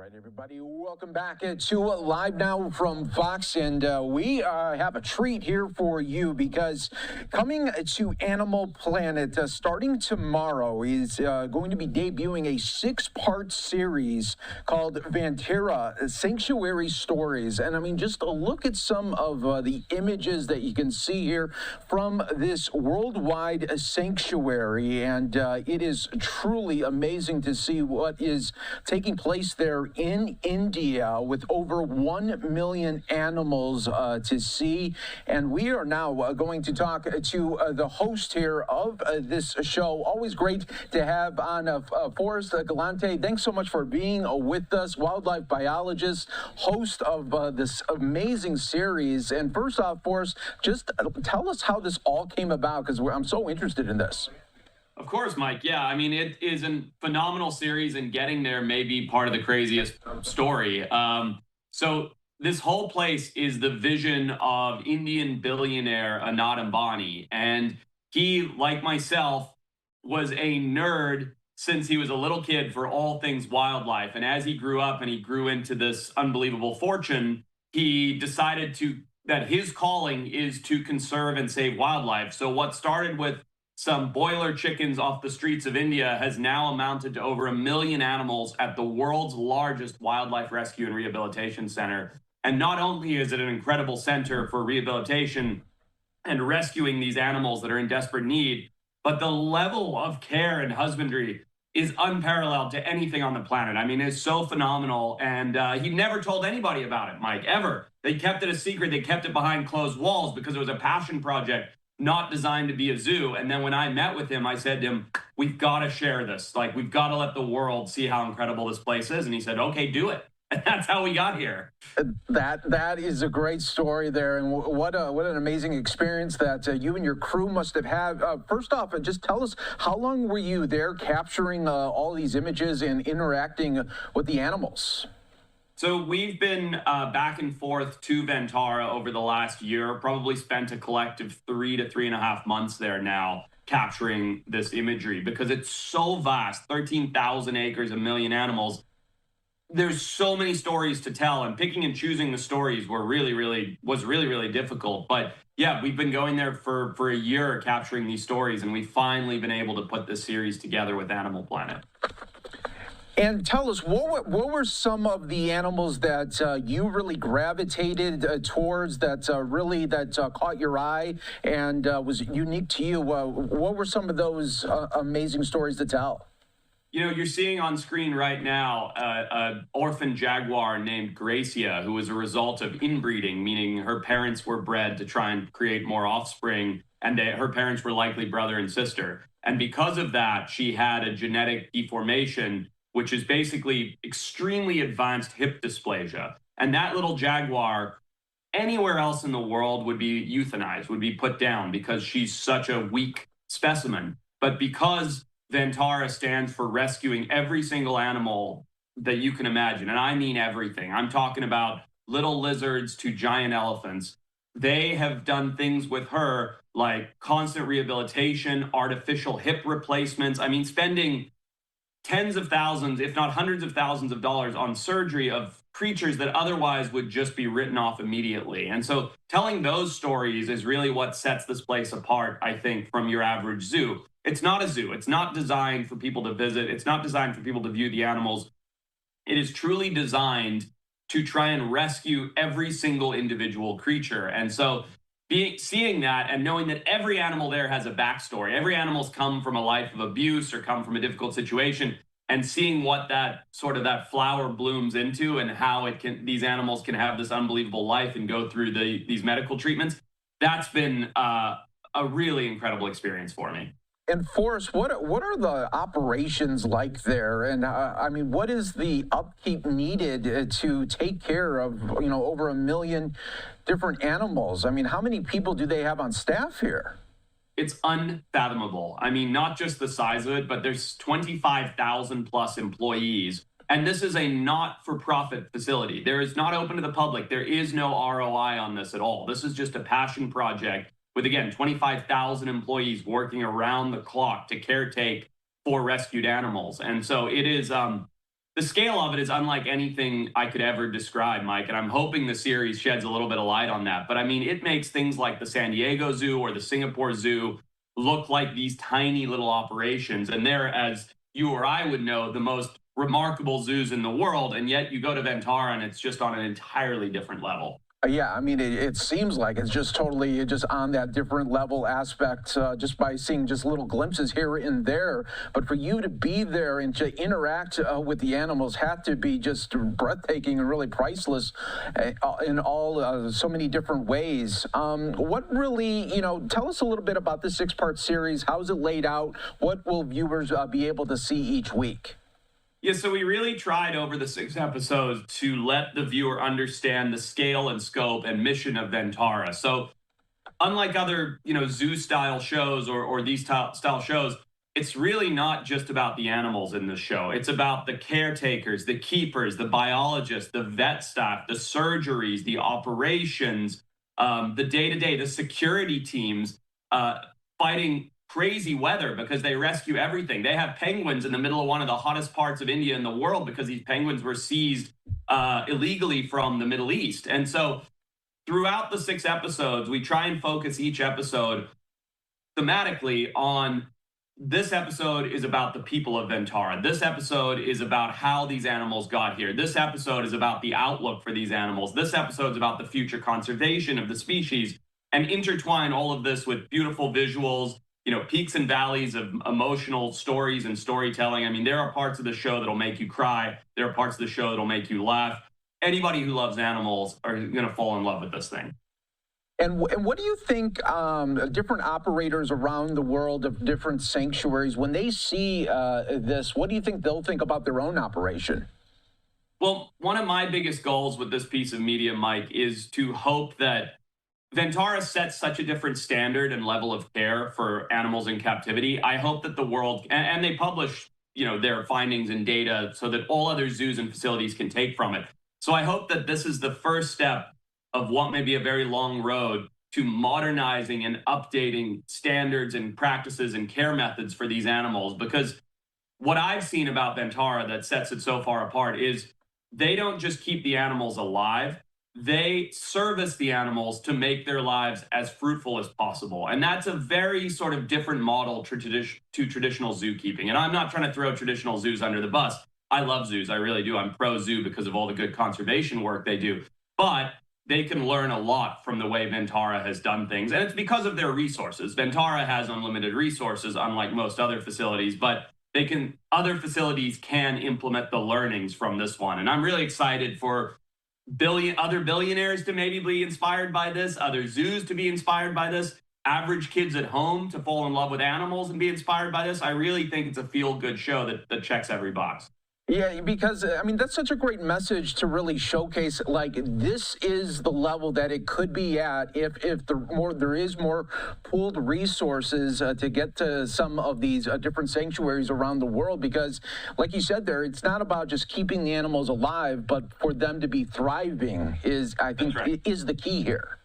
right, everybody, welcome back to Live Now from Fox, and we have a treat here for you because coming to Animal Planet starting tomorrow is going to be debuting a six-part series called Vantara Sanctuary Stories. And I mean, just look at some of the images that you can see here from this worldwide sanctuary, and it is truly amazing to see what is taking place there in India with over 1 million animals to see. And we are now going to talk to the host here of this show. Always great to have on Forrest Galante. Thanks so much for being with us, wildlife biologist, host of this amazing series. And first off, Forrest, just tell us how this all came about, because I'm so interested in this. Of course, Mike. Yeah, I mean, it is a phenomenal series, and getting there may be part of the craziest story. So this whole place is the vision of Indian billionaire Anant Ambani. And he, like myself, was a nerd since he was a little kid for all things wildlife. And as he grew up and he grew into this unbelievable fortune, he decided that his calling is to conserve and save wildlife. So what started with some boiler chickens off the streets of India has now amounted to over 1 million animals at the world's largest wildlife rescue and rehabilitation center. And not only is it an incredible center for rehabilitation and rescuing these animals that are in desperate need, but the level of care and husbandry is unparalleled to anything on the planet. I mean, it's so phenomenal. And he never told anybody about it, Mike, ever. They kept it a secret. They kept it behind closed walls because it was a passion project, not designed to be a zoo. And then when I met with him, I said to him, we've got to share this. Like, we've got to let the world see how incredible this place is. And he said, okay, do it. And that's how we got here. That is a great story there. And what an amazing experience that you and your crew must have had. First off, just tell us, how long were you there capturing all these images and interacting with the animals? So we've been back and forth to Vantara over the last year, probably spent a collective 3 to 3.5 months there now capturing this imagery because it's so vast, 13,000 acres, 1 million animals. There's so many stories to tell, and picking and choosing the stories was really difficult. But yeah, we've been going there for a year capturing these stories, and we've finally been able to put this series together with Animal Planet. And tell us, what were some of the animals that you really gravitated towards, that caught your eye and was unique to you? What were some of those amazing stories to tell? You know, you're seeing on screen right now an orphan jaguar named Gracia, who was a result of inbreeding, meaning her parents were bred to try and create more offspring, and her parents were likely brother and sister. And because of that, she had a genetic deformation, which is basically extremely advanced hip dysplasia. And that little jaguar, anywhere else in the world, would be euthanized, would be put down because she's such a weak specimen. But because Vantara stands for rescuing every single animal that you can imagine, and I mean everything. I'm talking about little lizards to giant elephants. They have done things with her like constant rehabilitation, artificial hip replacements. I mean, spending tens of thousands, if not hundreds of thousands of dollars on surgery of creatures that otherwise would just be written off immediately. And so telling those stories is really what sets this place apart, I think, from your average zoo. It's not a zoo. It's not designed for people to visit. It's not designed for people to view the animals. It is truly designed to try and rescue every single individual creature. And so seeing that and knowing that every animal there has a backstory, every animal's come from a life of abuse or come from a difficult situation, and seeing what that flower blooms into and how these animals can have this unbelievable life and go through these medical treatments, that's been a really incredible experience for me. And Forrest, what are the operations like there? And I mean, what is the upkeep needed to take care of, over 1 million different animals? I mean, how many people do they have on staff here? It's unfathomable. I mean, not just the size of it, but there's 25,000 plus employees. And this is a not-for-profit facility. There is not open to the public. There is no ROI on this at all. This is just a passion project with, again, 25,000 employees working around the clock to caretake for rescued animals. And so it is the scale of it is unlike anything I could ever describe, Mike. And I'm hoping the series sheds a little bit of light on that. But I mean, it makes things like the San Diego Zoo or the Singapore Zoo look like these tiny little operations. And they're, as you or I would know, the most remarkable zoos in the world. And yet you go to Vantara and it's just on an entirely different level. Yeah, I mean, it seems like it's just totally just on that different level aspect, just by seeing just little glimpses here and there. But for you to be there and to interact with the animals had to be just breathtaking and really priceless in all so many different ways. What really, tell us a little bit about this six-part series. How's it laid out? What will viewers be able to see each week? Yeah, so we really tried over the 6 episodes to let the viewer understand the scale and scope and mission of Ventara. So, unlike other, zoo style shows or these style shows, it's really not just about the animals in the show. It's about the caretakers, the keepers, the biologists, the vet staff, the surgeries, the operations, the day to day, the security teams fighting crazy weather because they rescue everything. They have penguins in the middle of one of the hottest parts of India in the world because these penguins were seized illegally from the Middle East. And so throughout the 6 episodes, we try and focus each episode thematically on this episode is about the people of Ventara. This episode is about how these animals got here. This episode is about the outlook for these animals. This episode is about the future conservation of the species, and intertwine all of this with beautiful visuals, peaks and valleys of emotional stories and storytelling. I mean, there are parts of the show that'll make you cry. There are parts of the show that'll make you laugh. Anybody who loves animals are going to fall in love with this thing. And what do you think different operators around the world of different sanctuaries, when they see this, what do you think they'll think about their own operation? Well, one of my biggest goals with this piece of media, Mike, is to hope that Ventara sets such a different standard and level of care for animals in captivity. I hope that the world, and they publish, their findings and data so that all other zoos and facilities can take from it. So I hope that this is the first step of what may be a very long road to modernizing and updating standards and practices and care methods for these animals. Because what I've seen about Ventara that sets it so far apart is they don't just keep the animals alive, they service the animals to make their lives as fruitful as possible. And that's a very sort of different model to traditional zookeeping. And I'm not trying to throw traditional zoos under the bus. I love zoos. I really do. I'm pro zoo because of all the good conservation work they do. But they can learn a lot from the way Ventara has done things. And it's because of their resources. Ventara has unlimited resources, unlike most other facilities, but other facilities can implement the learnings from this one. And I'm really excited for other billionaires to maybe be inspired by this, other zoos to be inspired by this, average kids at home to fall in love with animals and be inspired by this. I really think it's a feel-good show that checks every box. Yeah, because I mean that's such a great message to really showcase. Like, this is the level that it could be at if there is more pooled resources to get to some of these different sanctuaries around the world. Because, like you said there, it's not about just keeping the animals alive, but for them to be thriving is, I think, right, is the key here.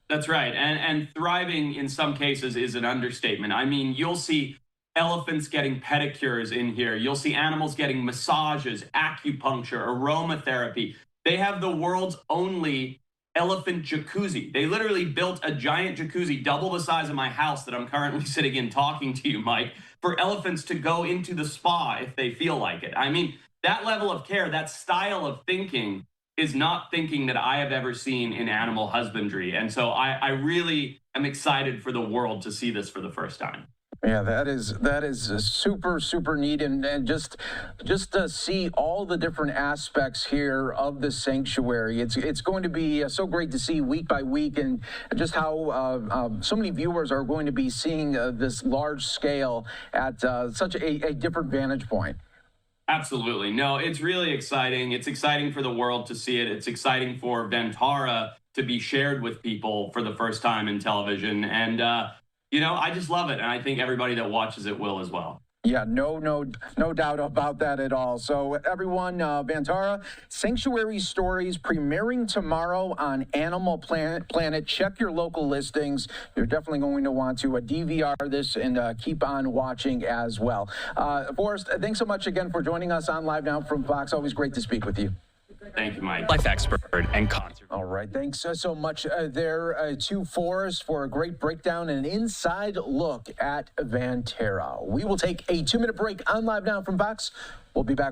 That's right, and thriving in some cases is an understatement. I mean, you'll see elephants getting pedicures in here. You'll see animals getting massages, acupuncture, aromatherapy. They have the world's only elephant jacuzzi. They literally built a giant jacuzzi, double the size of my house that I'm currently sitting in talking to you, Mike, for elephants to go into the spa if they feel like it. I mean, that level of care, that style of thinking is not thinking that I have ever seen in animal husbandry. And so I really am excited for the world to see this for the first time. Yeah, that is super neat, and just to see all the different aspects here of the sanctuary. It's going to be so great to see week by week, and just how so many viewers are going to be seeing this large scale at such a different vantage point. Absolutely. No, it's really exciting. It's exciting for the world to see it. It's exciting for Vantara to be shared with people for the first time in television. And I just love it. And I think everybody that watches it will as well. Yeah, no doubt about that at all. So everyone, Vantara, Sanctuary Stories premiering tomorrow on Animal Planet. Check your local listings. You're definitely going to want to DVR this and keep on watching as well. Forrest, thanks so much again for joining us on Live Now from Fox. Always great to speak with you. Thank you, Mike. Life expert and concert. All right, thanks so much there to Forrest for a great breakdown and an inside look at Vantara. We will take a 2-minute break on Live Now from Fox. We'll be back.